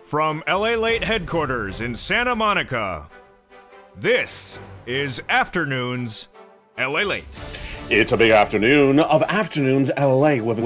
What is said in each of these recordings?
From LALATE headquarters in Santa Monica, this is Afternoons LALATE. It's a big afternoon of Afternoons LA with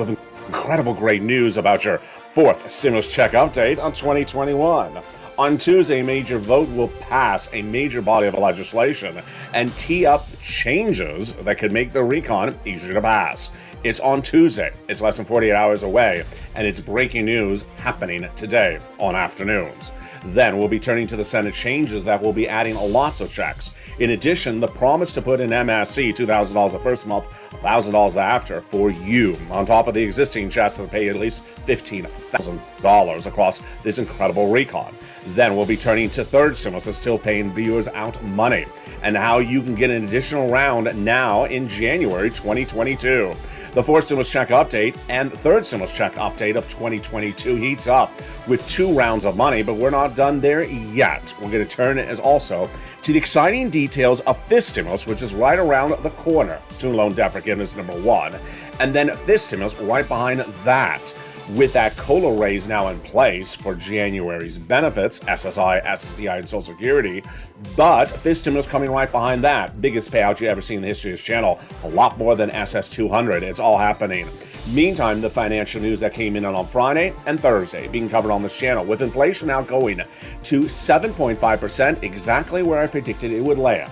incredible great news about your fourth stimulus check update on 2021. On Tuesday, a major vote will pass a major body of legislation and tee up changes that could make the recon easier to pass. It's on Tuesday. It's less than 48 hours away, and it's breaking news happening today on Afternoons. Then we'll be turning to the Senate changes that will be adding lots of checks. In addition, the promise to put in MSC $2,000 the first month, $1,000 after for you, on top of the existing checks that pay at least $15,000 across this incredible recon. Then we'll be turning to third stimulus that's still paying viewers out money, and how you can get an additional round now in January 2022. The fourth stimulus check update and third stimulus check update of 2022 heats up with 2 rounds of money, but we're not done there yet. We're going to turn as also to the exciting details of fifth stimulus, which is right around the corner. Student loan debt forgiveness number 1, and then fifth stimulus right behind that. With that COLA raise now in place for January's benefits, SSI, SSDI, and Social Security, but fifth stimulus coming right behind that. Biggest payout you ever seen in the history of this channel, a lot more than SS200. It's all happening. Meantime, the financial news that came in on Friday and Thursday being covered on this channel, with inflation now going to 7.5%, exactly where I predicted it would land.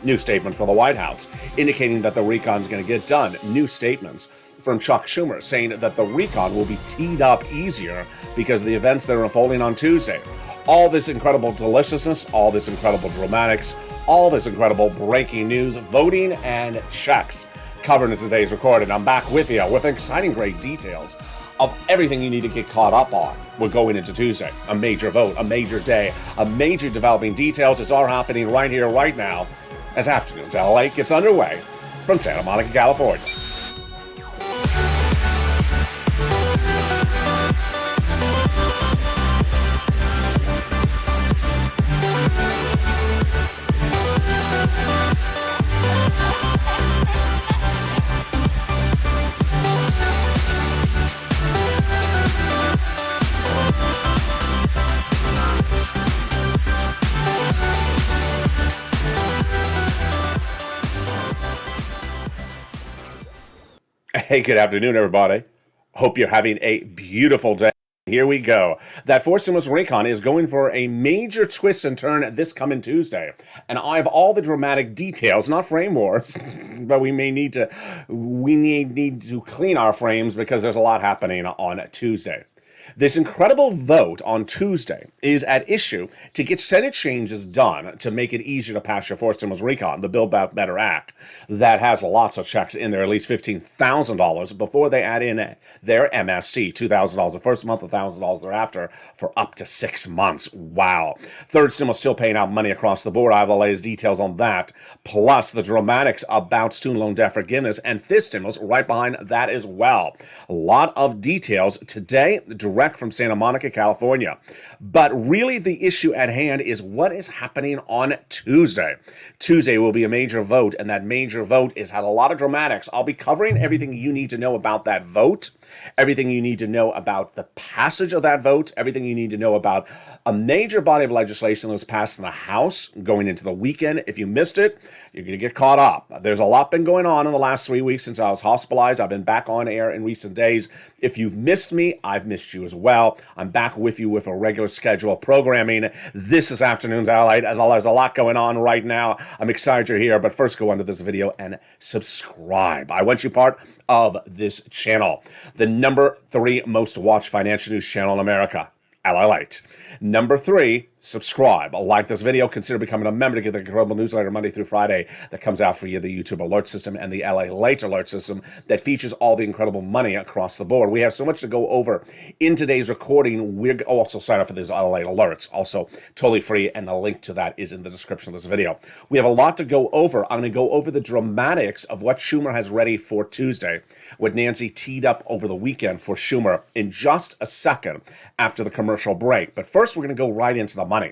New statement from the White House indicating that the recon is going to get done. New statements from Chuck Schumer saying that the recon will be teed up easier because of the events that are unfolding on Tuesday. All this incredible deliciousness, all this incredible dramatics, all this incredible breaking news, voting, and checks covered in today's recording. I'm back with you with exciting great details of everything you need to get caught up on. We're going into Tuesday, a major vote, a major day, a major developing details. It's all happening right here, right now, as Afternoons LA gets underway from Santa Monica, California. Hey, good afternoon, everybody. Hope you're having a beautiful day. Here we go. That fourth stimulus recon is going for a major twist and turn this coming Tuesday. And I have all the dramatic details, not frame wars, but we need to clean our frames because there's a lot happening on Tuesday. This incredible vote on Tuesday is at issue to get Senate changes done to make it easier to pass your fourth stimulus recon, the Build Back Better Act, that has lots of checks in there, at least $15,000 before they add in their MSC, $2,000 the first month, $1,000 thereafter for up to 6 months. Wow. Third stimulus still paying out money across the board. I have the latest details on that, plus the dramatics about student loan debt forgiveness, and fifth stimulus right behind that as well. A lot of details today, direct from Santa Monica, California. But really the issue at hand is what is happening on Tuesday. Tuesday will be a major vote, and that major vote has had a lot of dramatics. I'll be covering everything you need to know about that vote, everything you need to know about the passage of that vote, everything you need to know about a major body of legislation that was passed in the House going into the weekend. If you missed it, you're going to get caught up. There's a lot been going on in the last 3 weeks since I was hospitalized. I've been back on air in recent days. If you've missed me, I've missed you as well. I'm back with you with a regular schedule of programming. This is Afternoons LA. There's a lot going on right now. I'm excited you're here, but first go under this video and subscribe. I want you part of this channel, the number 3 most watched financial news channel in America. LALATE. Number 3, subscribe. Like this video. Consider becoming a member to get the incredible newsletter Monday through Friday that comes out for you, the YouTube alert system and the LALATE alert system that features all the incredible money across the board. We have so much to go over in today's recording. We're also sign up for these LALATE alerts, also totally free, and the link to that is in the description of this video. We have a lot to go over. I'm going to go over the dramatics of what Schumer has ready for Tuesday, what Nancy teed up over the weekend for Schumer in just a second after the commercial break. But first, we're going to go right into the money.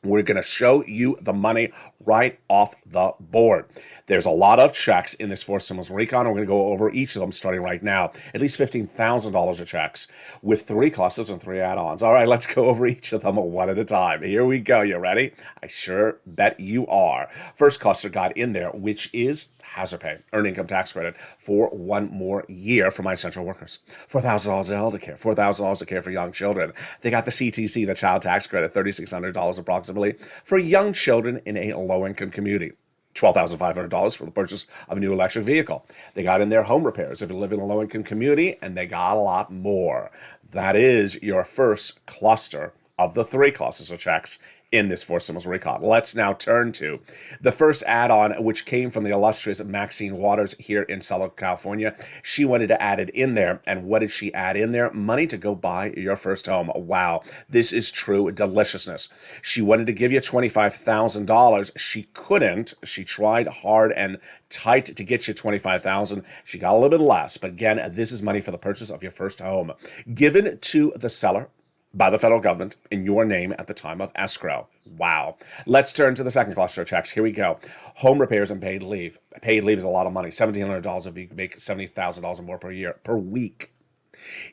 We're going to show you the money right off the board. There's a lot of checks in this Four Symbols Recon. We're going to go over each of them starting right now. At least $15,000 of checks with 3 clusters and 3 add-ons. All right, let's go over each of them one at a time. Here we go. You ready? I sure bet you are. First cluster got in there, which is hazard pay, earned income tax credit for 1 more year for my essential workers. $4,000 in elder care, $4,000 to care for young children. They got the CTC, the child tax credit, $3,600 approximately for young children in a low-income community. $12,500 for the purchase of a new electric vehicle. They got in their home repairs if you live in a low-income community, and they got a lot more. That is your first cluster of the 3 clusters of checks in this Four Symbols Recon. Let's now turn to the first add-on, which came from the illustrious Maxine Waters here in Southern California. She wanted to add it in there. And what did she add in there? Money to go buy your first home. Wow, this is true deliciousness. She wanted to give you $25,000. She couldn't. She tried hard and tight to get you $25,000. She got a little bit less. But again, this is money for the purchase of your first home, given to the seller by the federal government in your name at the time of escrow. Wow. Let's turn to the second cluster of checks. Here we go. Home repairs and paid leave. Paid leave is a lot of money. $1,700 if you make $70,000 or more per year, per week.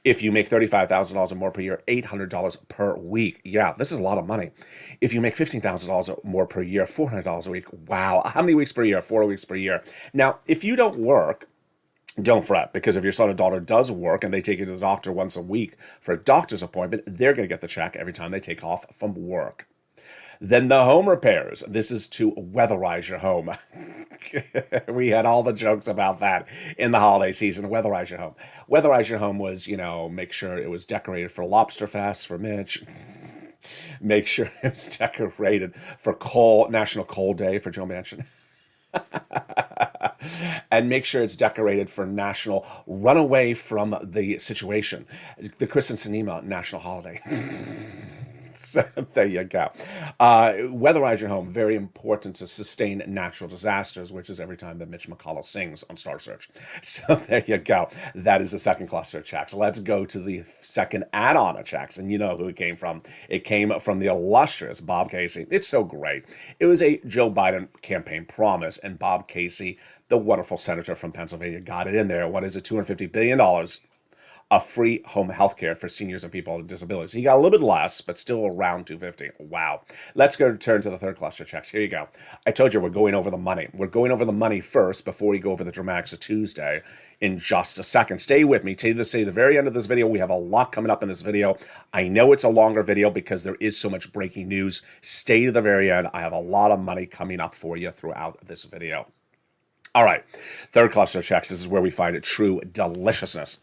If you make $35,000 or more per year, $800 per week. Yeah, this is a lot of money. If you make $15,000 or more per year, $400 a week. Wow. How many weeks per year? 4 weeks per year. Now, if you don't work, don't fret, because if your son or daughter does work and they take you to the doctor once a week for a doctor's appointment, they're going to get the check every time they take off from work. Then the home repairs. This is to weatherize your home. We had all the jokes about that in the holiday season. Weatherize your home. Weatherize your home was, make sure it was decorated for Lobster Fest for Mitch. Make sure it was decorated for National Cold Day for Joe Manchin. And make sure it's decorated for National Run Away from the Situation, the Kristen Sinema National Holiday. So there you go. Weatherize your home, very important to sustain natural disasters, which is every time that Mitch McConnell sings on Star Search. So there you go. That is the second cluster of checks. Let's go to the second add-on of checks, and you know who it came from. It came from the illustrious Bob Casey. It's so great. It was a Joe Biden campaign promise, and Bob Casey, the wonderful senator from Pennsylvania, got it in there. What is it, $250 billion? Of free home health care for seniors and people with disabilities. He got a little bit less, but still around $250. Wow. Let's go turn to the third cluster of checks. Here you go. I told you we're going over the money. We're going over the money first before we go over the dramatics of Tuesday in just a second. Stay with me. To the very end of this video, we have a lot coming up in this video. I know it's a longer video because there is so much breaking news. Stay to the very end. I have a lot of money coming up for you throughout this video. All right, third cluster of checks. This is where we find true deliciousness.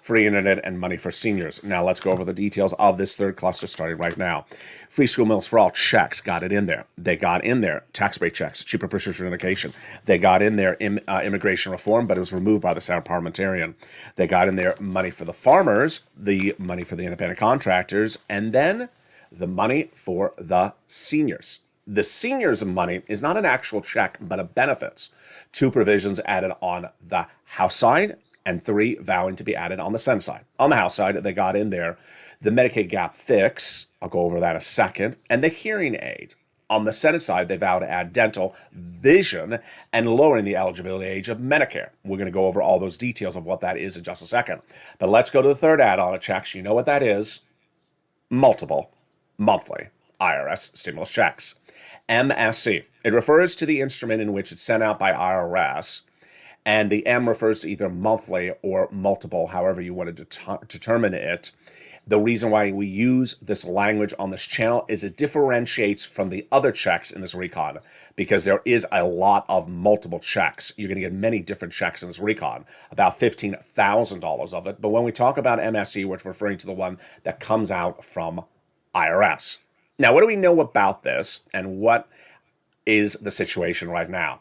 Free internet and money for seniors. Now let's go over the details of this third cluster starting right now. Free school meals for all checks got it in there. They got in there tax break checks, cheaper prescription medication. They got in there immigration reform, but it was removed by the Senate parliamentarian. They got in there money for the farmers, the money for the independent contractors, and then the money for the seniors. The seniors' money is not an actual check, but a benefits. 2 provisions added on the House side, and 3 vowing to be added on the Senate side. On the House side, they got in there the Medicaid gap fix. I'll go over that in a second. And the hearing aid. On the Senate side, they vow to add dental, vision, and lowering the eligibility age of Medicare. We're going to go over all those details of what that is in just a second. But let's go to the third add-on of checks. You know what that is? Multiple monthly IRS stimulus checks. MSC. It refers to the instrument in which it's sent out by IRS, and the M refers to either monthly or multiple, however you want to determine it. The reason why we use this language on this channel is it differentiates from the other checks in this recon, because there is a lot of multiple checks. You're going to get many different checks in this recon, about $15,000 of it. But when we talk about MSC, we're referring to the one that comes out from IRS. Now, what do we know about this, and what is the situation right now?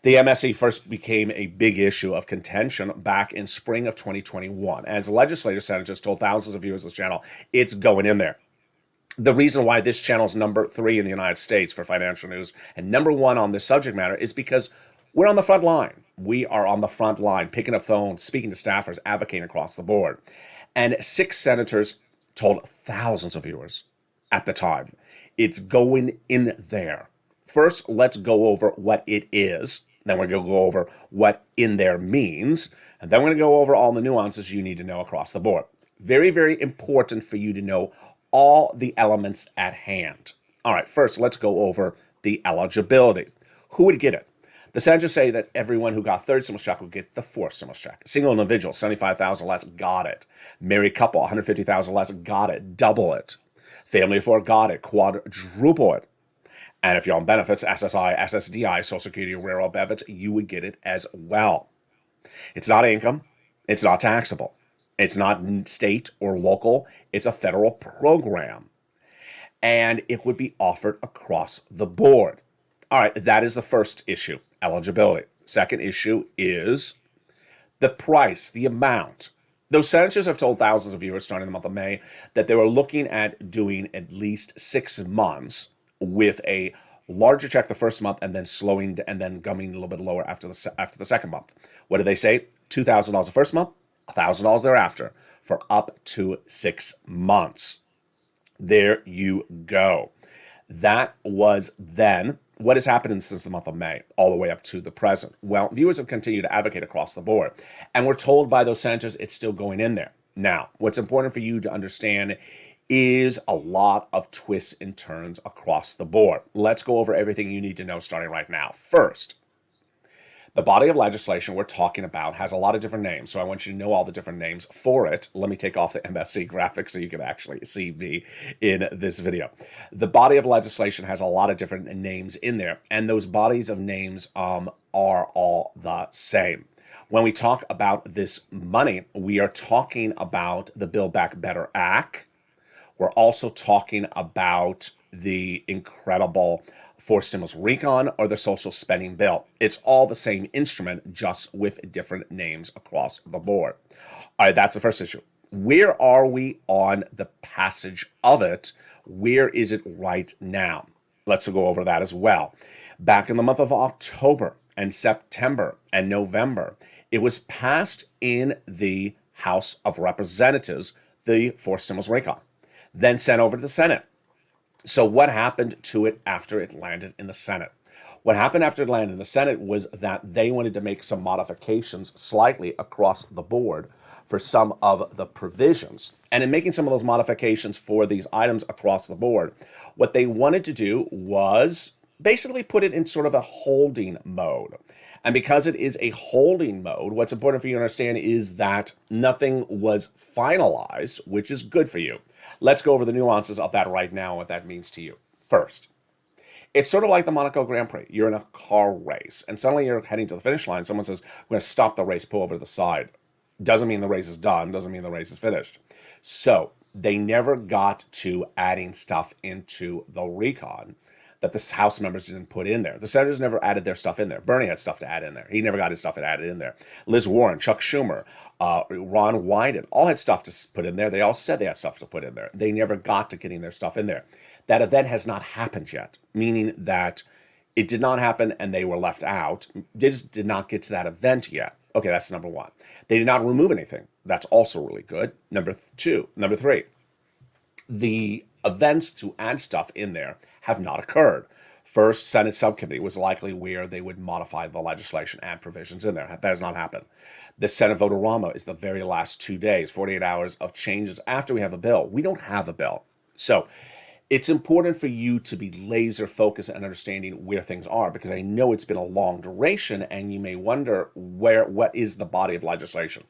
The MSC first became a big issue of contention back in spring of 2021. As legislative senators told thousands of viewers of this channel, it's going in there. The reason why this channel is number 3 in the United States for financial news and number 1 on this subject matter is because we're on the front line. We are on the front line, picking up phones, speaking to staffers, advocating across the board. And 6 senators told thousands of viewers at the time. It's going in there. First, let's go over what it is. Then we're going to go over what in there means. And then we're going to go over all the nuances you need to know across the board. Very, very important for you to know all the elements at hand. All right, first, let's go over the eligibility. Who would get it? The senators say that everyone who got third stimulus check would get the fourth stimulus check. Single individual, 75,000 less, got it. Married couple, 150,000 less, got it. Double it. Family of four, got it. Quadruple it. And if you're on benefits, SSI, SSDI, Social Security, rural benefits, you would get it as well. It's not income. It's not taxable. It's not state or local. It's a federal program. And it would be offered across the board. All right, that is the first issue, eligibility. Second issue is the price, the amount. Those senators have told thousands of viewers starting in the month of May that they were looking at doing at least 6 months with a larger check the first month and then slowing and then coming a little bit lower after the second month. What did they say? $2,000 the first month, $1,000 thereafter for up to 6 months. There you go. That was then. What has happened since the month of May all the way up to the present? Well, viewers have continued to advocate across the board, and we're told by those senators it's still going in there. Now, what's important for you to understand is a lot of twists and turns across the board. Let's go over everything you need to know starting right now. First, the body of legislation we're talking about has a lot of different names, so I want you to know all the different names for it. Let me take off the MSC graphic so you can actually see me in this video. The body of legislation has a lot of different names in there, and those bodies of names are all the same. When we talk about this money, we are talking about the Build Back Better Act. We're also talking about the incredible forced stimulus recon or the social spending bill. It's all the same instrument, just with different names across the board. All right, that's the first issue. Where are we on the passage of it? Where is it right now? Let's go over that as well. Back in the month of October and September and November, it was passed in the House of Representatives, the forced stimulus recon, then sent over to the Senate. So what happened to it after it landed in the Senate? What happened after it landed in the Senate was that they wanted to make some modifications slightly across the board for some of the provisions. And in making some of those modifications for these items across the board, what they wanted to do was basically put it in sort of a holding mode. And because it is a holding mode, what's important for you to understand is that nothing was finalized, which is good for you. Let's go over the nuances of that right now and what that means to you. First, it's sort of like the Monaco Grand Prix. You're in a car race, and suddenly you're heading to the finish line. Someone says, we're going to stop the race, pull over to the side. Doesn't mean the race is done, doesn't mean the race is finished. So they never got to adding stuff into the recon that the House members didn't put in there. The senators never added their stuff in there. Bernie had stuff to add in there. He never got his stuff added in there. Liz Warren, Chuck Schumer, Ron Wyden, all had stuff to put in there. They all said they had stuff to put in there. They never got to getting their stuff in there. That event has not happened yet, meaning that it did not happen and they were left out. They just did not get to that event yet. Okay, that's number one. They did not remove anything. That's also really good. Number three, the events to add stuff in there have not occurred. First, Senate subcommittee was likely where they would modify the legislation, add provisions in there. That has not happened. The Senate vote-a-rama is the very last 2 days, 48 hours of changes after we have a bill. We don't have a bill. So it's important for you to be laser focused and understanding where things are, because I know it's been a long duration and you may wonder what is the body of legislation.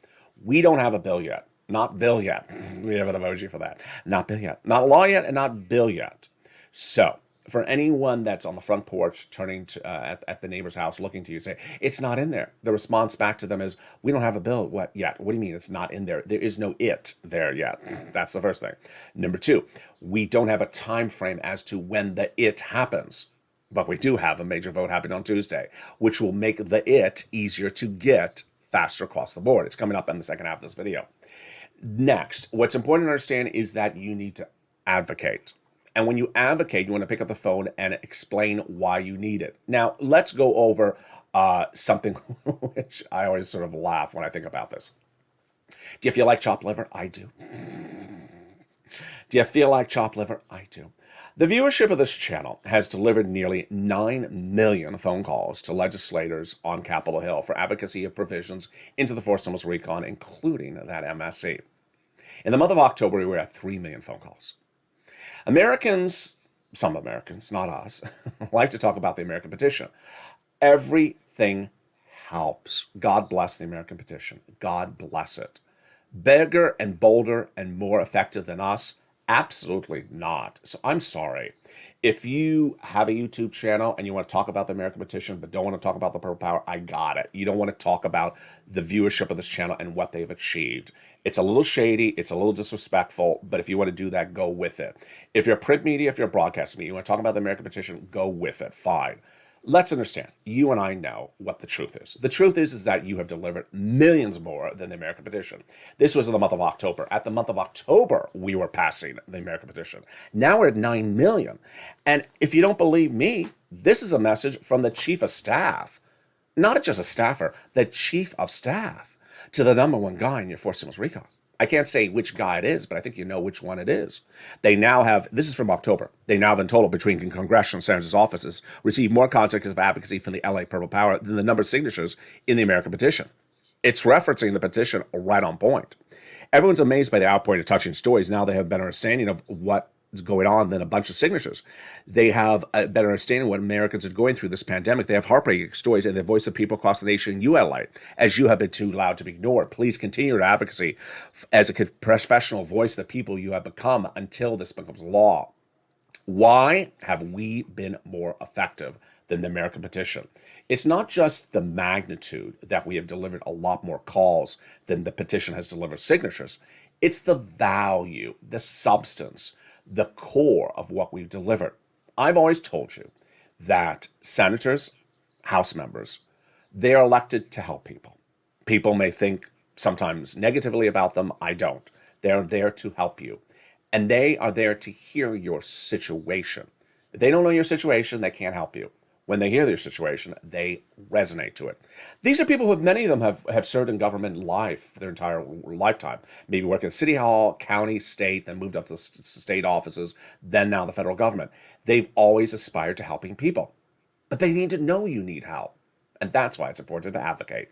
We don't have a bill yet. Not bill yet. We have an emoji for that. Not bill yet. Not law yet and not bill yet. So for anyone that's on the front porch turning to at the neighbor's house looking to you, say, it's not in there. The response back to them is, we don't have a bill yet. What do you mean it's not in there? There is no it there yet. That's the first thing. Number two, we don't have a time frame as to when the it happens. But we do have a major vote happening on Tuesday, which will make the it easier to get faster across the board. It's coming up in the second half of this video. Next, what's important to understand is that you need to advocate. And when you advocate, you want to pick up the phone and explain why you need it. Now, let's go over something which I always sort of laugh when I think about this. Do you feel like chopped liver? I do. Do you feel like chopped liver? I do. The viewership of this channel has delivered nearly 9 million phone calls to legislators on Capitol Hill for advocacy of provisions into the forced stimulus recon, including that MSC. In the month of October, we were at 3 million phone calls. Americans, some Americans, not us, like to talk about the American petition. Everything helps. God bless the American petition. God bless it. Bigger and bolder and more effective than us? Absolutely not. So I'm sorry. If you have a YouTube channel and you want to talk about the American petition but don't want to talk about the Purple Power, I got it. You don't want to talk about the viewership of this channel and what they've achieved. It's a little shady, it's a little disrespectful, but if you want to do that, go with it. If you're print media, if you're broadcast media, you want to talk about the American petition, go with it. Fine. Let's understand. You and I know what the truth is. The truth is that you have delivered millions more than the American petition. This was in the month of October. At the month of October, we were passing the American petition. Now we're at 9 million. And if you don't believe me, this is a message from the chief of staff, not just a staffer, the chief of staff to the number one guy in your forced stimulus recon. I can't say which guy it is, but I think you know which one it is. They now have, this is from October, they now have in total between congressional senators' offices received more contacts of advocacy from the LA Purple Power than the number of signatures in the American petition. It's referencing the petition right on point. Everyone's amazed by the outpouring of touching stories. Now they have a better understanding of what is going on than a bunch of signatures. They have a better understanding of what Americans are going through this pandemic. They have heartbreaking stories and the voice of people across the nation. You LA, as you have been too loud to be ignored. Please continue your advocacy as a professional voice of the people you have become until this becomes law. Why have we been more effective than the American petition? It's not just the magnitude that we have delivered a lot more calls than the petition has delivered signatures. It's the value, the substance, the core of what we've delivered. I've always told you that senators, House members, they are elected to help people. People may think sometimes negatively about them. I don't. They're there to help you. And they are there to hear your situation. If they don't know your situation, they can't help you. When they hear their situation, they resonate to it. These are people who, many of them have served in government life their entire lifetime. Maybe work in city hall, county, state, then moved up to state offices, then now the federal government. They've always aspired to helping people. But they need to know you need help. And that's why it's important to advocate.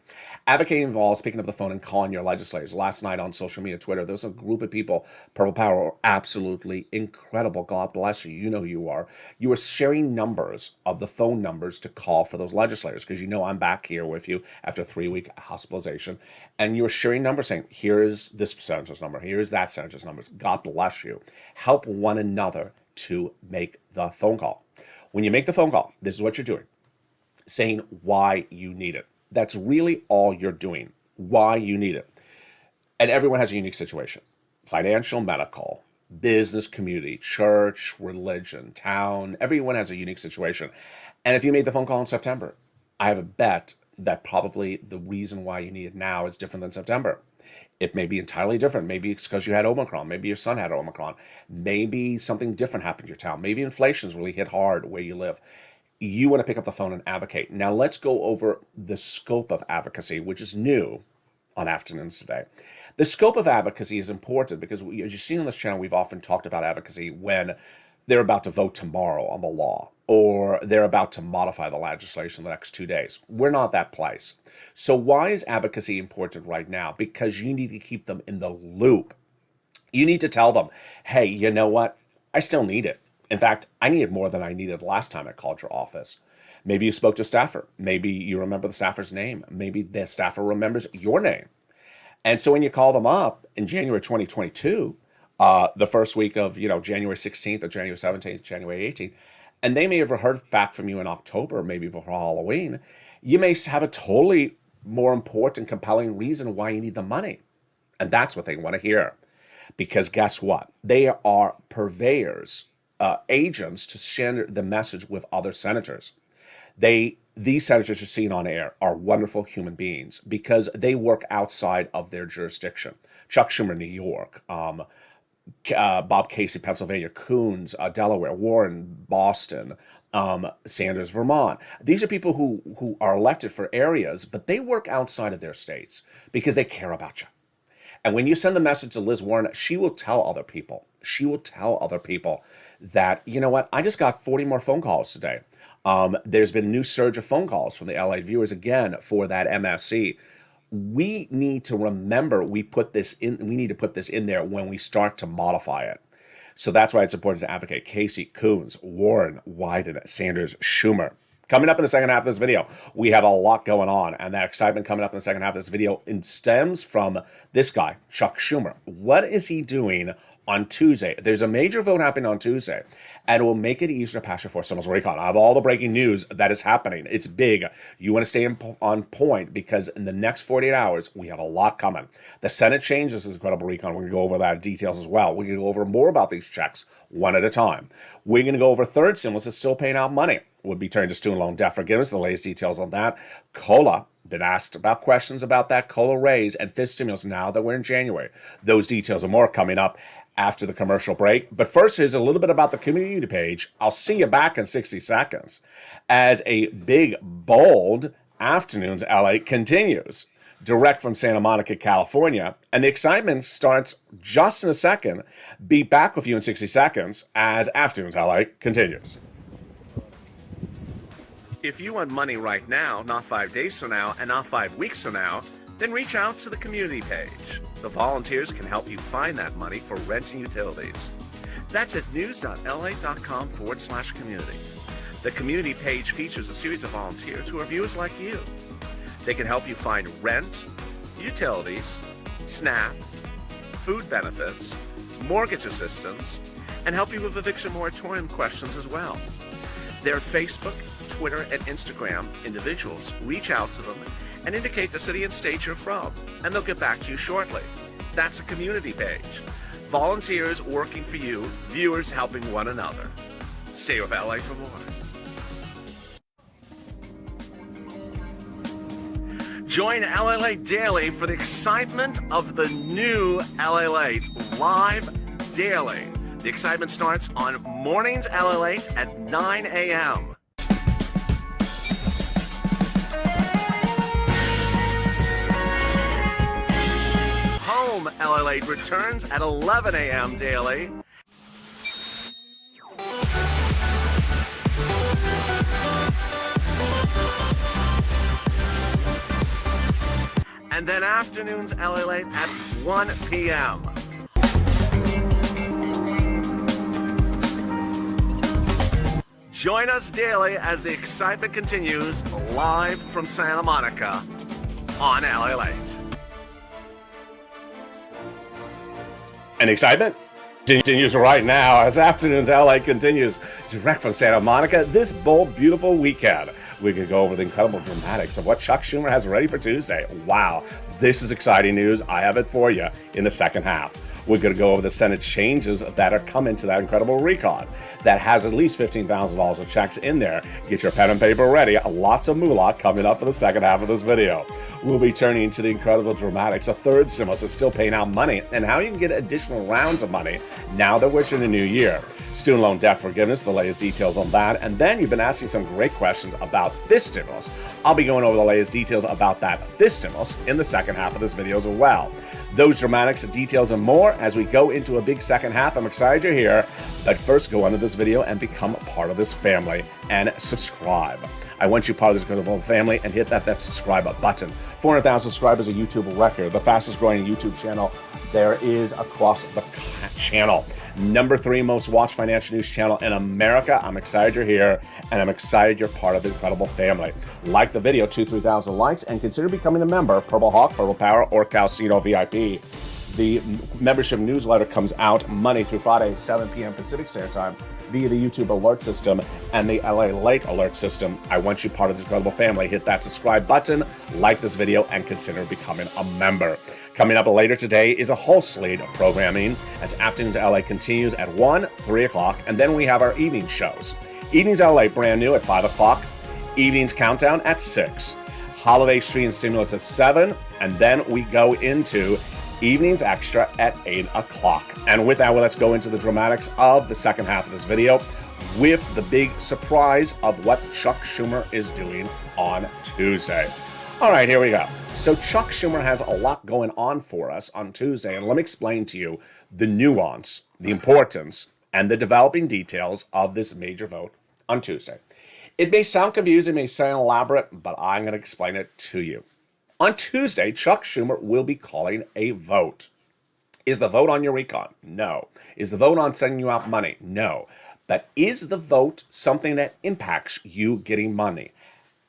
Advocating involves picking up the phone and calling your legislators. Last night on social media, Twitter, there was a group of people, Purple Power, are absolutely incredible. God bless you. You know who you are. You are sharing numbers of the phone numbers to call for those legislators, because you know I'm back here with you after a 3-week hospitalization. And you're sharing numbers saying, here is this senator's number. Here is that senator's numbers. God bless you. Help one another to make the phone call. When you make the phone call, this is what you're doing. Saying why you need it. That's really all you're doing, why you need it. And everyone has a unique situation. Financial, medical, business, community, church, religion, town, everyone has a unique situation. And if you made the phone call in September, I have a bet that probably the reason why you need it now is different than September. It may be entirely different. Maybe it's because you had Omicron. Maybe your son had Omicron. Maybe something different happened in your town. Maybe inflation's really hit hard where you live. You want to pick up the phone and advocate. Now let's go over the scope of advocacy, which is new on Afternoons today. The scope of advocacy is important because, as you've seen on this channel, we've often talked about advocacy when they're about to vote tomorrow on the law, or they're about to modify the legislation the next 2 days. We're not that place. So why is advocacy important right now? Because you need to keep them in the loop. You need to tell them, hey, you know what? I still need it. In fact, I needed more than I needed last time I called your office. Maybe you spoke to a staffer. Maybe you remember the staffer's name. Maybe the staffer remembers your name. And so when you call them up in January 2022, the first week of January 16th or January 17th, January 18th, and they may have heard back from you in October, maybe before Halloween, you may have a totally more important, compelling reason why you need the money. And that's what they want to hear. Because guess what? They are purveyors, agents to share the message with other senators. These senators you're seeing on air are wonderful human beings because they work outside of their jurisdiction. Chuck Schumer, New York, Bob Casey, Pennsylvania, Coons, Delaware, Warren, Boston, Sanders, Vermont. These are people who are elected for areas, but they work outside of their states because they care about you. And when you send the message to Liz Warren, she will tell other people. she will tell other people that, you know what, I just got 40 more phone calls today. There's been a new surge of phone calls from the LA viewers again for that MSC. We need to remember we need to put this in there when we start to modify it. So that's why it's important to advocate Casey, Coons, Warren, Wyden, Sanders, Schumer. Coming up in the second half of this video, we have a lot going on, and that excitement coming up in the second half of this video stems from this guy, Chuck Schumer. What is he doing on Tuesday? There's a major vote happening on Tuesday, and it will make it easier to pass your fourth stimulus recon. I have all the breaking news that is happening. It's big. You want to stay on point because in the next 48 hours, we have a lot coming. The Senate changes this incredible recon. We're going to go over that details as well. We're going to go over more about these checks one at a time. We're going to go over third stimulus that's still paying out money. We'll be turning to student loan debt forgiveness, the latest details on that. COLA, been asked about questions about that COLA raise and fifth stimulus now that we're in January. Those details and more coming up after the commercial break. But first, here's a little bit about the community page. I'll see you back in 60 seconds as a big, bold Afternoons LA continues. Direct from Santa Monica, California. And the excitement starts just in a second. Be back with you in 60 seconds as Afternoons LA continues. If you want money right now, not 5 days from now, and not 5 weeks from now, then reach out to the community page. The volunteers can help you find that money for rent and utilities. That's at news.la.com/community. The community page features a series of volunteers who are viewers like you. They can help you find rent, utilities, SNAP, food benefits, mortgage assistance, and help you with eviction moratorium questions as well. Their Facebook, Twitter, and Instagram individuals reach out to them and indicate the city and state you're from, and they'll get back to you shortly. That's a community page. Volunteers working for you, viewers helping one another. Stay with LA for more. Join LALATE Daily for the excitement of the new LALATE live daily. The excitement starts on mornings LALATE at 9 a.m. Home LALATE returns at 11 a.m. daily. And then Afternoons LALATE at 1 p.m. Join us daily as the excitement continues live from Santa Monica on LALATE. And excitement continues right now as Afternoons LA continues direct from Santa Monica this bold, beautiful weekend. We can go over the incredible dramatics of what Chuck Schumer has ready for Tuesday. Wow, this is exciting news. I have it for you in the second half. We're going to go over the Senate changes that are coming to that incredible recon that has at least $15,000 of checks in there. Get your pen and paper ready. Lots of moolah coming up for the second half of this video. We'll be turning to the incredible dramatics of third stimulus is still paying out money and how you can get additional rounds of money now that we're in the new year. Student loan debt forgiveness, the latest details on that. And then you've been asking some great questions about this stimulus. I'll be going over the latest details about that this stimulus in the second half of this video as well. Those dramatics, details, and more as we go into a big second half. I'm excited you're here. But first, go under this video and become a part of this family and subscribe. I want you part of this incredible family and hit that subscribe button. 400,000 subscribers, a YouTube record, the fastest growing YouTube channel there is across the channel. Number 3 most watched financial news channel in America. I'm excited you're here, and I'm excited you're part of the incredible family. Like the video, 2,000-3,000 likes, and consider becoming a member, Purple Hawk, Purple Power, or Calcino VIP. The membership newsletter comes out Monday through Friday, 7 p.m. Pacific Standard Time, via the YouTube alert system and the LALATE alert system. I want you part of this incredible family. Hit that subscribe button, like this video, and consider becoming a member. Coming up later today is a whole slate of programming as Afternoons LA continues at 1, 3 o'clock, and then we have our evening shows. Evenings LA brand new at 5 o'clock, Evenings Countdown at 6, Holiday Street and Stimulus at 7, and then we go into Evenings Extra at 8 o'clock. And with that, well, let's go into the dramatics of the second half of this video with the big surprise of what Chuck Schumer is doing on Tuesday. All right, here we go. So Chuck Schumer has a lot going on for us on Tuesday, and let me explain to you the nuance, the importance, and the developing details of this major vote on Tuesday. It may sound confusing, it may sound elaborate, but I'm going to explain it to you. On Tuesday, Chuck Schumer will be calling a vote. Is the vote on your recon? No. Is the vote on sending you out money? No. But is the vote something that impacts you getting money?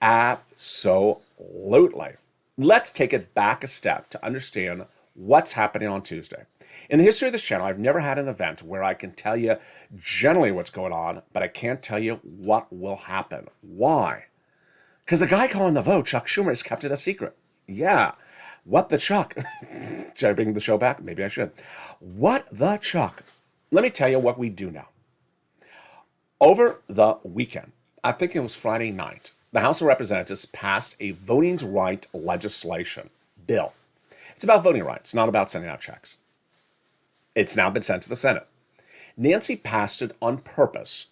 Absolutely. Let's take it back a step to understand what's happening on Tuesday. In the history of this channel, I've never had an event where I can tell you generally what's going on, but I can't tell you what will happen. Why? Because the guy calling the vote, Chuck Schumer, has kept it a secret. Yeah. What the Chuck? Should I bring the show back? Maybe I should. What the Chuck? Let me tell you what we do now. Over the weekend, I think it was Friday night, the House of Representatives passed a voting right legislation bill. It's about voting rights, not about sending out checks. It's now been sent to the Senate. Nancy passed it on purpose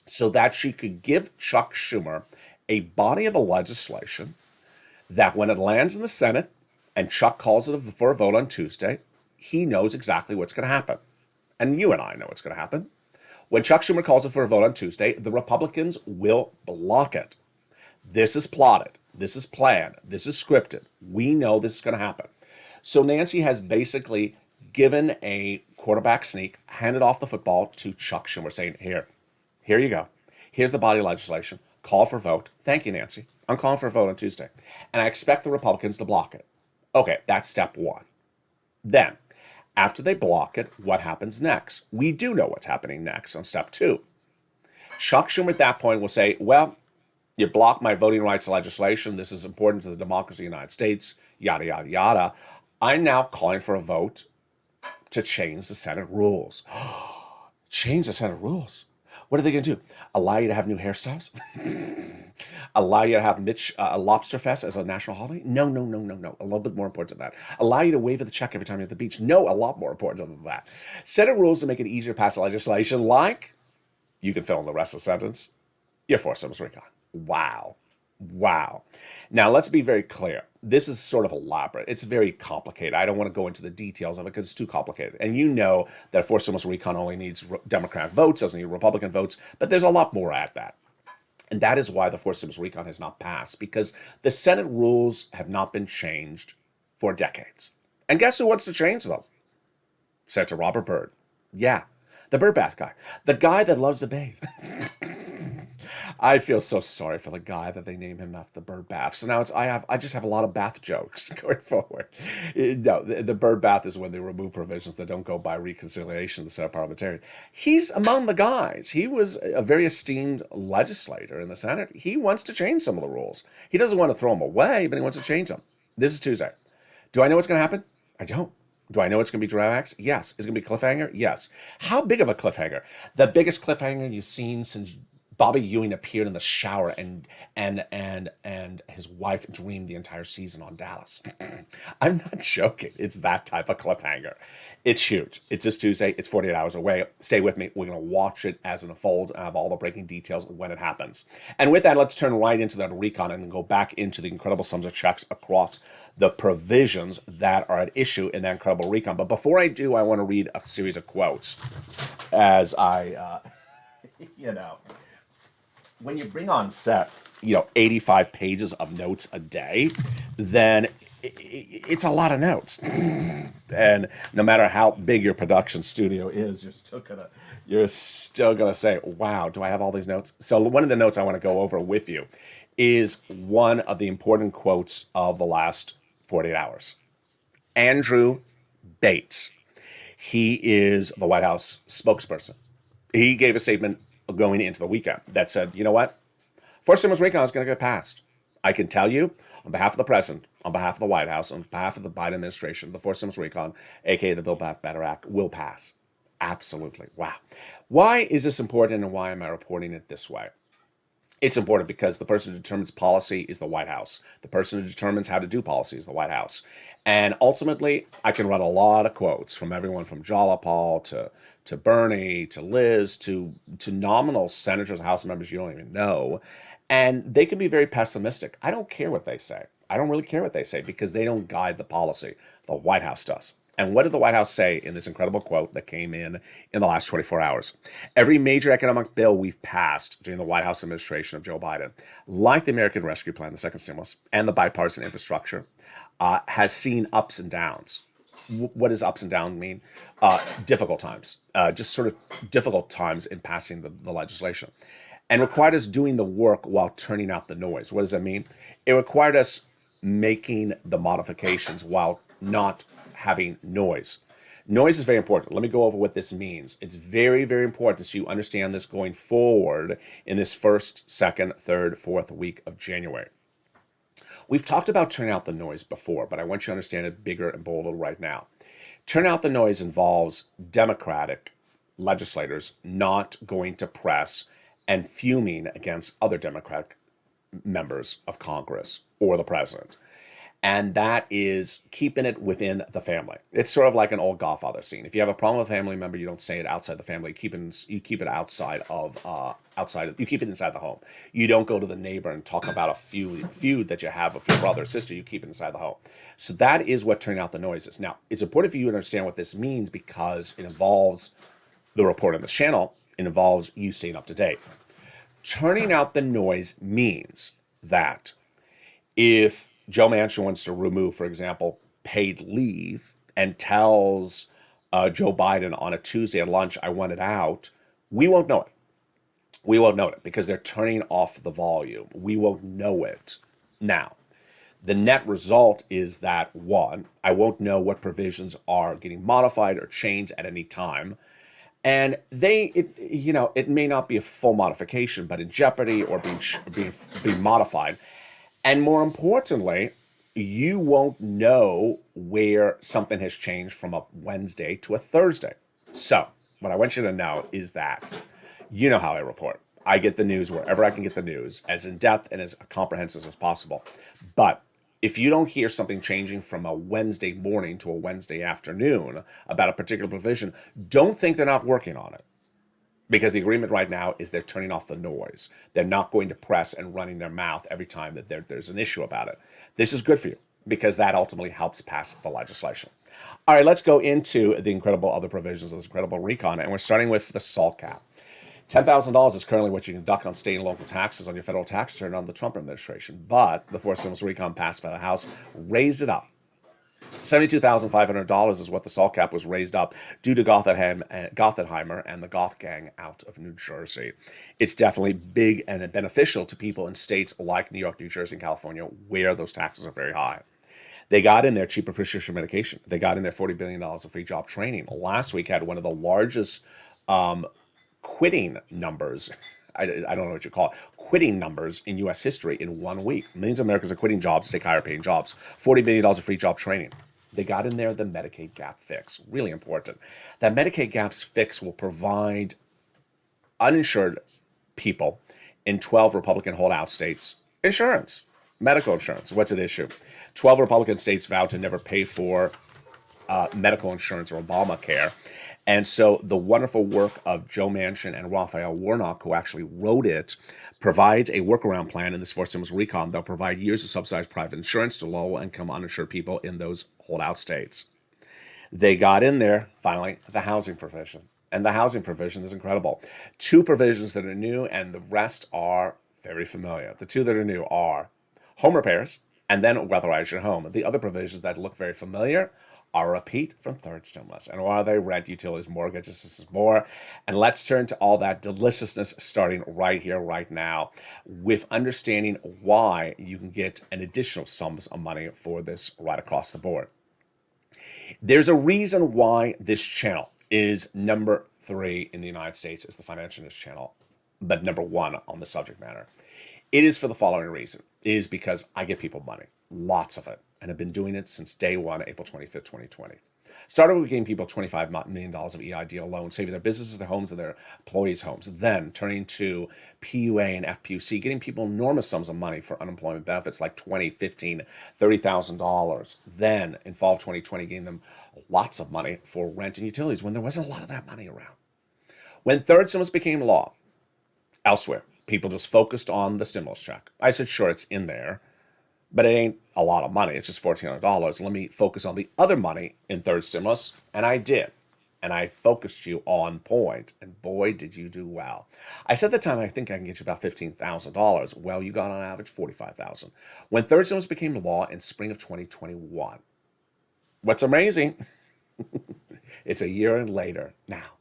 so that she could give Chuck Schumer a body of a legislation that when it lands in the Senate and Chuck calls it for a vote on Tuesday, he knows exactly what's going to happen. And you and I know what's going to happen. When Chuck Schumer calls it for a vote on Tuesday, the Republicans will block it. This is plotted. This is planned. This is scripted. We know this is going to happen. So Nancy has basically given a quarterback sneak, handed off the football to Chuck Schumer, saying, here you go. Here's the body of legislation. Call for a vote. Thank you, Nancy. I'm calling for a vote on Tuesday. And I expect the Republicans to block it. Okay, that's step one. Then, after they block it, what happens next? We do know what's happening next on step two. Chuck Schumer at that point will say, well, you blocked my voting rights legislation. This is important to the democracy of the United States, yada, yada, yada. I'm now calling for a vote to change the Senate rules. Change the Senate rules? What are they going to do? Allow you to have new hairstyles? Allow you to have Lobster Fest as a national holiday? No. A little bit more important than that. Allow you to wave at the check every time you're at the beach? No, a lot more important than that. Senate rules to make it easier to pass legislation like, you can fill in the rest of the sentence, your foursome recon. Wow. Now, let's be very clear. This is sort of elaborate. It's very complicated. I don't want to go into the details of it because it's too complicated. And you know that a foursome recon only needs Democrat votes, doesn't need Republican votes, but there's a lot more at that. And that is why the foursome recon has not passed, because the Senate rules have not been changed for decades. And guess who wants to change them? Senator Robert Byrd. Yeah, the bird bath guy. The guy that loves to bathe. I feel so sorry for the guy that they name him after the bird bath. So now I just have a lot of bath jokes going forward. No, the bird bath is when they remove provisions that don't go by reconciliation of the Senate parliamentarian. He's among the guys. He was a very esteemed legislator in the Senate. He wants to change some of the rules. He doesn't want to throw them away, but he wants to change them. This is Tuesday. Do I know what's going to happen? I don't. Do I know it's going to be Dramax? Yes. Is it going to be cliffhanger? Yes. How big of a cliffhanger? The biggest cliffhanger you've seen since Bobby Ewing appeared in the shower and his wife dreamed the entire season on Dallas. I'm not joking. It's that type of cliffhanger. It's huge. It's this Tuesday. It's 48 hours away. Stay with me. We're going to watch it as it unfolds and have all the breaking details when it happens. And with that, let's turn right into that recon and go back into the incredible sums of checks across the provisions that are at issue in that incredible recon. But before I do, I want to read a series of quotes as I, when you bring on set, 85 pages of notes a day, then it's a lot of notes. And no matter how big your production studio is, you're still gonna say, wow, do I have all these notes? So one of the notes I want to go over with you is one of the important quotes of the last 48 hours. Andrew Bates. He is the White House spokesperson. He gave a statement going into the weekend that said, you know what? Foursome recon is going to get passed. I can tell you, on behalf of the president, on behalf of the White House, on behalf of the Biden administration, the foursome recon, aka the Build Back Better Act, will pass. Absolutely. Wow. Why is this important and why am I reporting it this way? It's important because the person who determines policy is the White House. The person who determines how to do policy is the White House. And ultimately, I can run a lot of quotes from everyone from Jalapal to Bernie, to Liz, to nominal senators, House members you don't even know, and they can be very pessimistic. I don't care what they say. I don't really care what they say because they don't guide the policy. The White House does. And what did the White House say in this incredible quote that came in the last 24 hours? Every major economic bill we've passed during the White House administration of Joe Biden, like the American Rescue Plan, the second stimulus, and the bipartisan infrastructure, has seen ups and downs. What does ups and downs mean? Difficult times, just sort of difficult times in passing the legislation. And required us doing the work while turning out the noise. What does that mean? It required us making the modifications while not having noise. Noise is very important. Let me go over what this means. It's very, very important so you understand this going forward in this first, second, third, fourth week of January. We've talked about turning out the noise before, but I want you to understand it bigger and bolder right now. Turn out the noise involves Democratic legislators not going to press and fuming against other Democratic members of Congress or the president. And that is keeping it within the family. It's sort of like an old Godfather scene. If you have a problem with a family member, you don't say it outside the family. You keep it outside of you keep it inside the home. You don't go to the neighbor and talk about a feud that you have with your brother or sister. You keep it inside the home. So that is what turning out the noise is. Now, it's important for you to understand what this means because it involves the report on this channel. It involves you staying up to date. Turning out the noise means that if Joe Manchin wants to remove, for example, paid leave and tells Joe Biden on a Tuesday at lunch, I want it out, we won't know it. We won't know it because they're turning off the volume. We won't know it. Now, the net result is that, one, I won't know what provisions are getting modified or changed at any time. And it may not be a full modification, but in jeopardy or being modified. And more importantly, you won't know where something has changed from a Wednesday to a Thursday. So what I want you to know is that you know how I report. I get the news wherever I can get the news, as in-depth and as comprehensive as possible. But if you don't hear something changing from a Wednesday morning to a Wednesday afternoon about a particular provision, don't think they're not working on it. Because the agreement right now is they're turning off the noise. They're not going to press and running their mouth every time that there's an issue about it. This is good for you because that ultimately helps pass the legislation. All right, let's go into the incredible other provisions of this incredible recon. And we're starting with the SALT cap. $10,000 is currently what you can deduct on state and local taxes on your federal tax return under the Trump administration. But the fourth stimulus recon passed by the House raised it up. $72,500 is what the SALT cap was raised up due to Gothenheimer and the Goth gang out of New Jersey. It's definitely big and beneficial to people in states like New York, New Jersey, and California where those taxes are very high. They got in there cheaper prescription medication. They got in there $40 billion of free job training. Last week had one of the largest quitting numbers. I don't know what you call it, quitting numbers in U.S. history in 1 week. Millions of Americans are quitting jobs to take higher paying jobs. $40 billion of free job training. They got in there the Medicaid gap fix. Really important. That Medicaid gap fix will provide uninsured people in 12 Republican holdout states insurance, medical insurance. What's at issue? 12 Republican states vowed to never pay for medical insurance or Obamacare. And so the wonderful work of Joe Manchin and Raphael Warnock, who actually wrote it, provides a workaround plan in this fourth stimulus recon. They'll provide years of subsidized private insurance to low-income uninsured people in those holdout states. They got in there, finally, the housing provision. And the housing provision is incredible. Two provisions that are new, and the rest are very familiar. The two that are new are home repairs and then weatherize your home. The other provisions that look very familiar are a repeat from third stimulus. And what are they? Rent, utilities, mortgages, this is more. And let's turn to all that deliciousness starting right here, right now, with understanding why you can get an additional sums of money for this right across the board. There's a reason why this channel is number 3 in the United States as the financial news channel, but number 1 on the subject matter. It is for the following reason. It is because I give people money, lots of it, and have been doing it since day one, April 25th, 2020. Started with giving people $25 million of EIDL loans, saving their businesses, their homes, and their employees' homes. Then turning to PUA and FPUC, getting people enormous sums of money for unemployment benefits like $20, $15, $30,000. Then in fall of 2020, getting them lots of money for rent and utilities when there wasn't a lot of that money around. When third stimulus became law, elsewhere, people just focused on the stimulus check. I said, sure, it's in there, but it ain't a lot of money. It's just $1,400. Let me focus on the other money in third stimulus. And I did. And I focused you on point. And boy, did you do well. I said at the time, I think I can get you about $15,000. Well, you got on average $45,000. When third stimulus became law in spring of 2021. What's amazing, it's a year later now.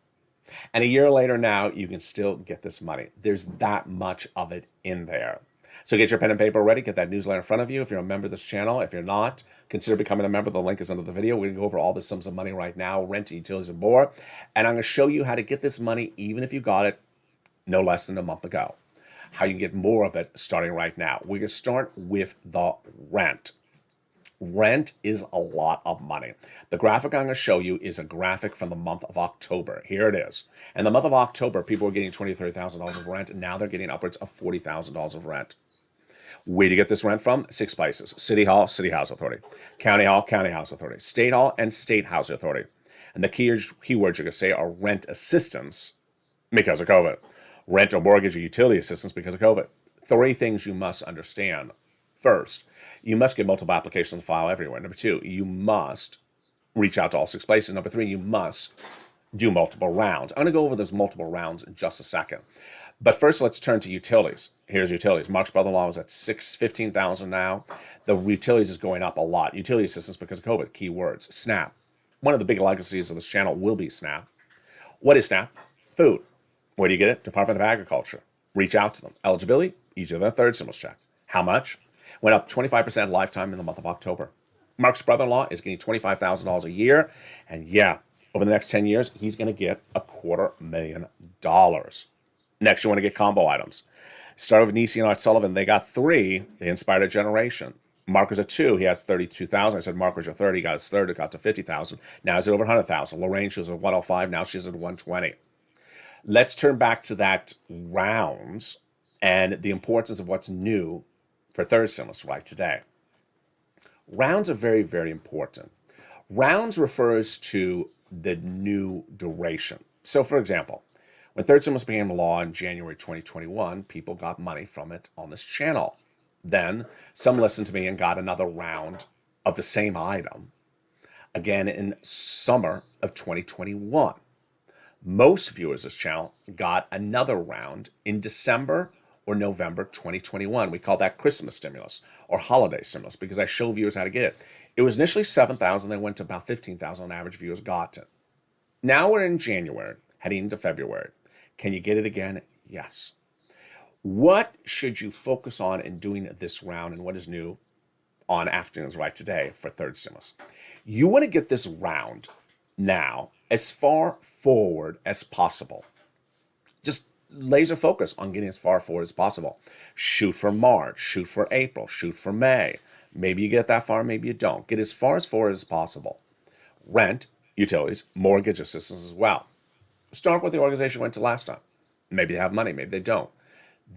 And a year later now, you can still get this money. There's that much of it in there. So get your pen and paper ready. Get that newsletter in front of you. If you're a member of this channel, if you're not, consider becoming a member. The link is under the video. We're going to go over all the sums of money right now, rent, utilities, and more. And I'm going to show you how to get this money, even if you got it no less than a month ago. How you can get more of it starting right now. We're going to start with the rent. Rent is a lot of money. The graphic I'm going to show you is a graphic from the month of October. Here it is. In the month of October, people were getting $20,000 to $30,000 of rent, and now they're getting upwards of $40,000 of rent. Where do you get this rent from? 6 places. City Hall, City House Authority. County Hall, County House Authority. State Hall, and State House Authority. And the keywords you're going to say are rent assistance because of COVID. Rent or mortgage or utility assistance because of COVID. 3 things you must understand. First, you must get multiple applications to file everywhere. Number 2, you must reach out to all 6 places. Number 3, you must do multiple rounds. I'm going to go over those multiple rounds in just a second. But first, let's turn to utilities. Here's utilities. Mark's brother-in-law is at $15,000 now. The utilities is going up a lot. Utility assistance because of COVID. Keywords. SNAP. One of the big legacies of this channel will be SNAP. What is SNAP? Food. Where do you get it? Department of Agriculture. Reach out to them. Eligibility? Easier than a third stimulus check. How much? Went up 25% lifetime in the month of October. Mark's brother-in-law is getting $25,000 a year. And yeah, over the next 10 years, he's going to get $250,000. Next, you want to get combo items. Started with Nisi and Art Sullivan. They got 3. They inspired a generation. Mark was at 2. He had 32,000. I said Mark was your third. He got his third. It got to 50,000. Now he's at over 100,000. Lorraine, she was at 105. Now she's at 120. Let's turn back to that rounds and the importance of what's new for third stimulus right today. Rounds are very, very important. Rounds refers to the new duration. So, for example, when third stimulus became law in January 2021, people got money from it on this channel. Then some listened to me and got another round of the same item again in summer of 2021. Most viewers of this channel got another round in December or November 2021. We call that Christmas stimulus or holiday stimulus because I show viewers how to get it. It was initially 7,000, then went to about 15,000 on average viewers got it. Now we're in January, heading into February. Can you get it again? Yes. What should you focus on in doing this round and what is new on Afternoons Right today for third stimulus? You want to get this round now as far forward as possible. Just laser focus on getting as far forward as possible. Shoot for March, shoot for April, shoot for May. Maybe you get that far, maybe you don't. Get as far as forward as possible. Rent, utilities, mortgage assistance as well. Start with the organization you went to last time. Maybe they have money, maybe they don't.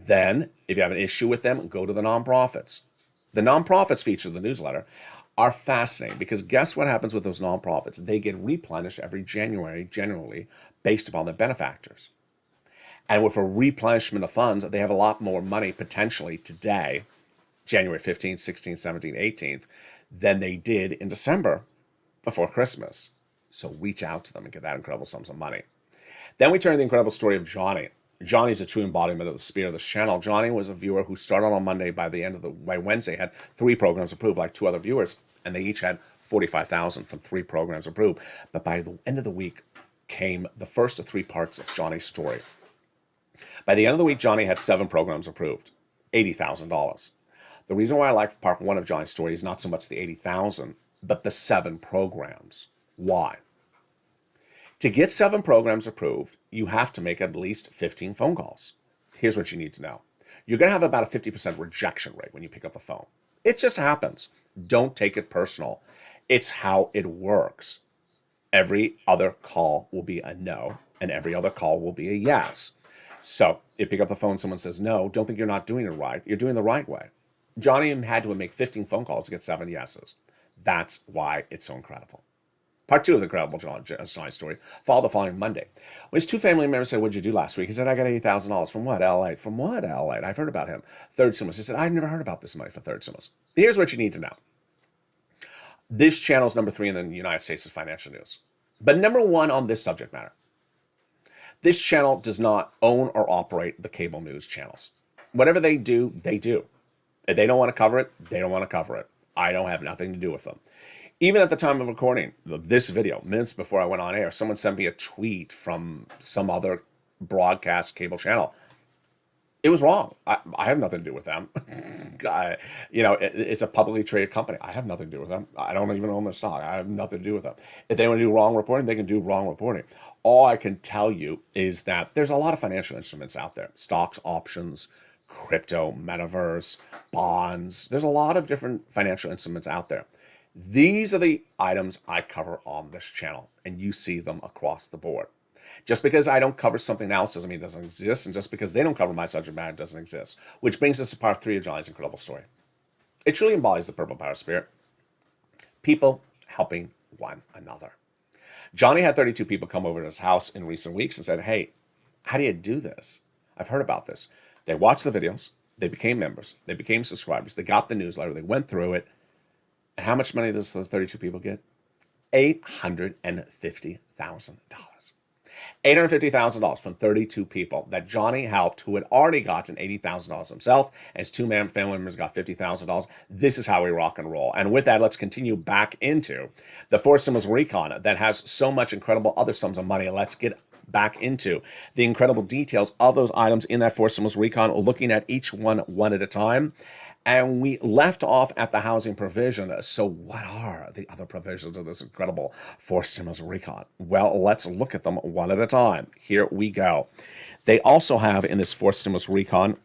Then, if you have an issue with them, go to the nonprofits. The nonprofits featured in the newsletter are fascinating because guess what happens with those nonprofits? They get replenished every January, generally, based upon their benefactors. And with a replenishment of funds, they have a lot more money potentially today, January 15th, 16th, 17th, 18th, than they did in December before Christmas. So reach out to them and get that incredible sums of money. Then we turn to the incredible story of Johnny. Johnny's a true embodiment of the spirit of this channel. Johnny was a viewer who started on Monday. By Wednesday, had 3 programs approved, like 2 other viewers, and they each had $45,000 from 3 programs approved. But by the end of the week came the first of 3 parts of Johnny's story. By the end of the week, Johnny had 7 programs approved, $80,000. The reason why I like part 1 of Johnny's story is not so much the $80,000, but the 7 programs. Why? To get 7 programs approved, you have to make at least 15 phone calls. Here's what you need to know. You're going to have about a 50% rejection rate when you pick up the phone. It just happens. Don't take it personal. It's how it works. Every other call will be a no, and every other call will be a yes. So if you pick up the phone, someone says no, don't think you're not doing it right. You're doing the right way. Johnny had to make 15 phone calls to get 7 yeses. That's why it's so incredible. Part 2 of the incredible Johnny story. Follow the following Monday. When his 2 family members said, "What'd you do last week?" He said, "I got $80,000 from what? LALATE. From what? LALATE. I've heard about him. Third stimulus." He said, "I've never heard about this money for third stimulus." Here's what you need to know. This channel is number 3 in the United States of financial news. But number 1 on this subject matter. This channel does not own or operate the cable news channels. Whatever they do, they do. If they don't want to cover it, they don't want to cover it. I don't have nothing to do with them. Even at the time of recording this video, minutes before I went on air, someone sent me a tweet from some other broadcast cable channel. It was wrong. I have nothing to do with them. It's a publicly traded company. I have nothing to do with them. I don't even own their stock. I have nothing to do with them. If they want to do wrong reporting, they can do wrong reporting. All I can tell you is that there's a lot of financial instruments out there. Stocks, options, crypto, metaverse, bonds. There's a lot of different financial instruments out there. These are the items I cover on this channel, and you see them across the board. Just because I don't cover something else doesn't mean it doesn't exist, and just because they don't cover my subject matter doesn't exist. Which brings us to part 3 of Johnny's incredible story. It truly embodies the purple power spirit. People helping one another. Johnny had 32 people come over to his house in recent weeks and said, "Hey, how do you do this? I've heard about this." They watched the videos. They became members. They became subscribers. They got the newsletter. They went through it. And how much money does the 32 people get? $850,000. $850,000 from 32 people that Johnny helped, who had already gotten $80,000 himself, and his 2 family members got $50,000. This is how we rock and roll. And with that, let's continue back into the 4 stimulus recon that has so much incredible other sums of money. Let's get back into the incredible details of those items in that 4 stimulus recon, looking at each one at a time. And we left off at the housing provision. So what are the other provisions of this incredible 4 stimulus recon? Well, let's look at them one at a time. Here we go. They also have in this 4 stimulus recon,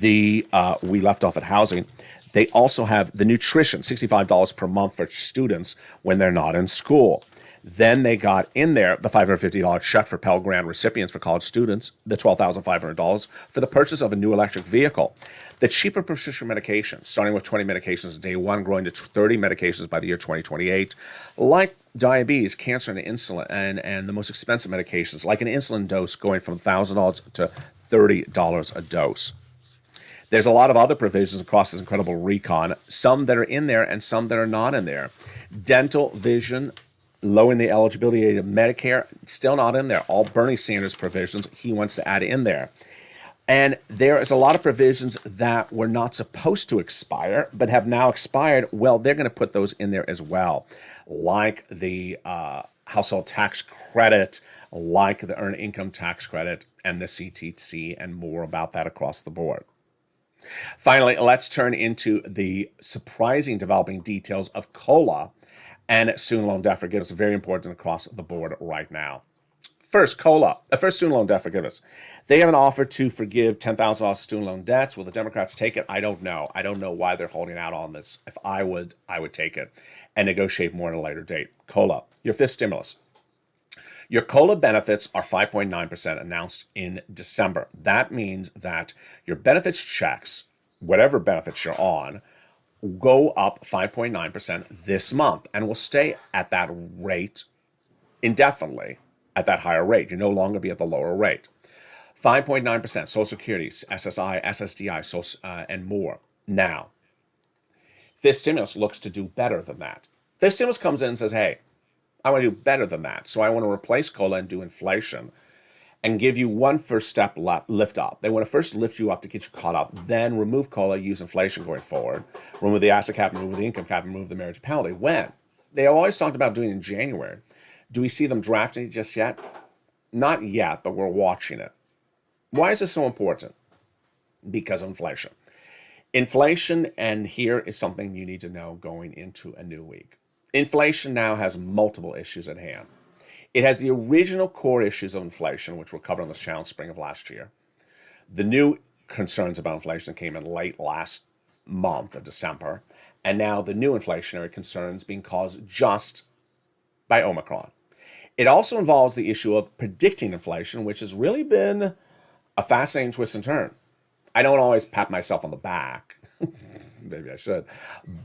we left off at housing. They also have the nutrition, $65 per month for students when they're not in school. Then they got in there the $550 check for Pell Grant recipients for college students, the $12,500 for the purchase of a new electric vehicle, the cheaper prescription medication, starting with 20 medications day 1, growing to 30 medications by the year 2028, like diabetes, cancer, and insulin, and the most expensive medications, like an insulin dose going from $1,000 to $30 a dose. There's a lot of other provisions across this incredible recon, some that are in there and some that are not in there. Dental, vision, lowering the eligibility of Medicare, still not in there. All Bernie Sanders provisions he wants to add in there. And there is a lot of provisions that were not supposed to expire, but have now expired. Well, they're going to put those in there as well, like the household tax credit, like the earned income tax credit, and the CTC, and more about that across the board. Finally, let's turn into the surprising developing details of COLA and student loan debt forgiveness. Very important across the board right now. First, COLA, first student loan debt forgiveness. They have an offer to forgive $10,000 student loan debts. Will the Democrats take it? I don't know. I don't know why they're holding out on this. If I would take it and negotiate more at a later date. COLA, your 5th stimulus. Your COLA benefits are 5.9% announced in December. That means that your benefits checks, whatever benefits you're on, go up 5.9% this month and will stay at that rate indefinitely, at that higher rate. You no longer be at the lower rate. 5.9%, Social Security, SSI, SSDI, and more. Now, this stimulus looks to do better than that. This stimulus comes in and says, hey, I want to do better than that. So I want to replace COLA and do inflation and give you one first step lift up. They want to first lift you up to get you caught up, then remove COLA, use inflation going forward, remove the asset cap, remove the income cap, remove the marriage penalty. When? They always talked about doing it in January. Do we see them drafting it just yet? Not yet, but we're watching it. Why is this so important? Because of inflation. Inflation, and here is something you need to know going into a new week. Inflation now has multiple issues at hand. It has the original core issues of inflation, which were covered on this channel in spring of last year. The new concerns about inflation came in late last month of December. And now the new inflationary concerns being caused just by Omicron. It also involves the issue of predicting inflation, which has really been a fascinating twist and turn. I don't always pat myself on the back. Maybe I should.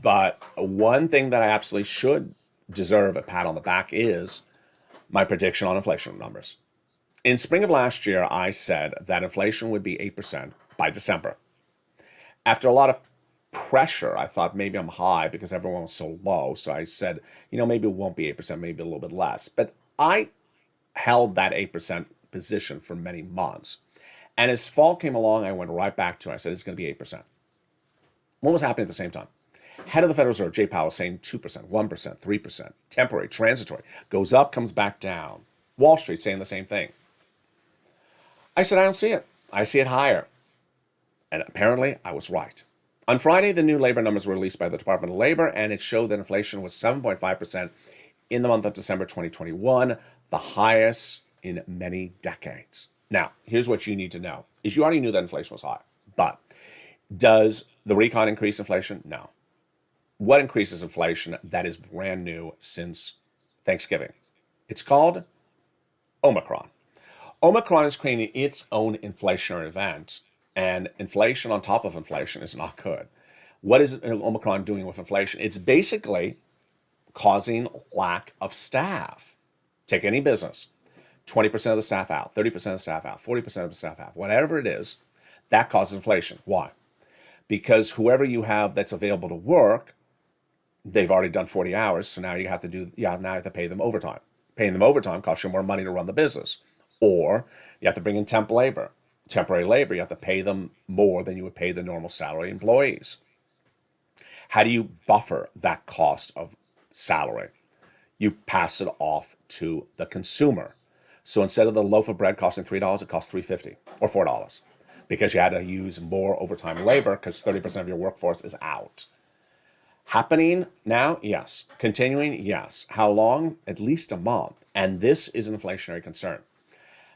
But one thing that I absolutely should deserve a pat on the back is my prediction on inflation numbers. In spring of last year, I said that inflation would be 8% by December. After a lot of pressure, I thought maybe I'm high because everyone was so low. So I said, maybe it won't be 8%, maybe a little bit less. But I held that 8% position for many months. And as fall came along, I went right back to it. I said, it's going to be 8%. What was happening at the same time? Head of the Federal Reserve, Jay Powell, saying 2%, 1%, 3%, temporary, transitory, goes up, comes back down. Wall Street saying the same thing. I said, I don't see it. I see it higher. And apparently, I was right. On Friday, the new labor numbers were released by the Department of Labor, and it showed that inflation was 7.5% in the month of December 2021, the highest in many decades. Now, here's what you need to know, is you already knew that inflation was high. But does the recon increase inflation? No. What increases inflation that is brand new since Thanksgiving? It's called Omicron. Omicron is creating its own inflationary event, and inflation on top of inflation is not good. What is Omicron doing with inflation? It's basically causing lack of staff. Take any business, 20% of the staff out, 30% of the staff out, 40% of the staff out, whatever it is, that causes inflation. Why? Because whoever you have that's available to work, they've already done 40 hours, so now you have to pay them overtime. Paying them overtime costs you more money to run the business. Or you have to bring in temporary labor. You have to pay them more than you would pay the normal salary employees. How do you buffer that cost of salary? You pass it off to the consumer. So instead of the loaf of bread costing $3, it costs $3.50 or $4 because you had to use more overtime labor because 30% of your workforce is out. Happening now? Yes. Continuing? Yes. How long? At least a month. And this is an inflationary concern.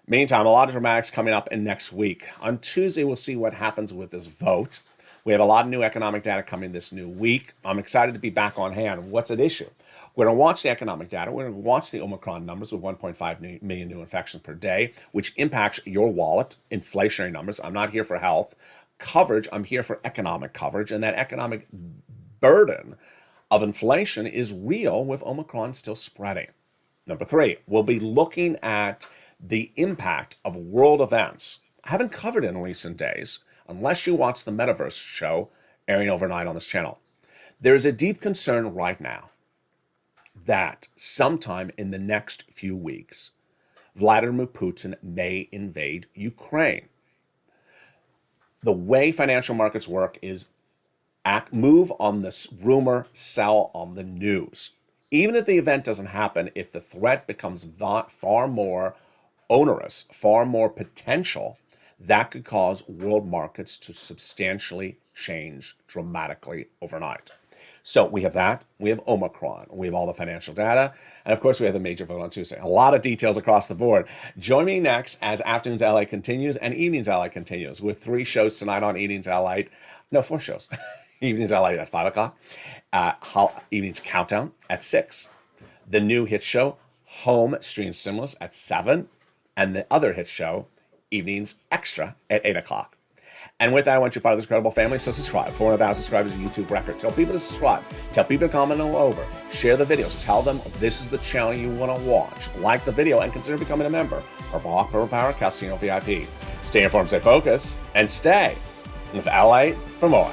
Meantime, a lot of dramatics coming up in next week. On Tuesday, we'll see what happens with this vote. We have a lot of new economic data coming this new week. I'm excited to be back on hand. What's at issue? We're going to watch the economic data. We're going to watch the Omicron numbers with 1.5 million new infections per day, which impacts your wallet, inflationary numbers. I'm not here for health coverage. I'm here for economic coverage. And that economic burden of inflation is real with Omicron still spreading. Number 3, we'll be looking at the impact of world events. I haven't covered it in recent days, unless you watch the Metaverse show airing overnight on this channel. There's a deep concern right now that sometime in the next few weeks, Vladimir Putin may invade Ukraine. The way financial markets work is move on this rumor, sell on the news. Even if the event doesn't happen, if the threat becomes far more onerous, far more potential, that could cause world markets to substantially change dramatically overnight. So we have that, we have Omicron, we have all the financial data, and of course we have the major vote on Tuesday. A lot of details across the board. Join me next as Afternoons LA continues and Evenings LA continues with 3 shows tonight on Evenings LA. No, 4 shows. Evenings LA at 5 o'clock. Evenings Countdown at 6. The new hit show, Home Streams Stimulus at 7. And the other hit show, Evenings Extra at 8 o'clock. And with that, I want you part of this incredible family, so subscribe. 400,000 subscribers is a YouTube record. Tell people to subscribe. Tell people to comment all over. Share the videos. Tell them this is the channel you want to watch. Like the video and consider becoming a member of Purple Power Casino VIP. Stay informed, stay focused, and stay with LA for more.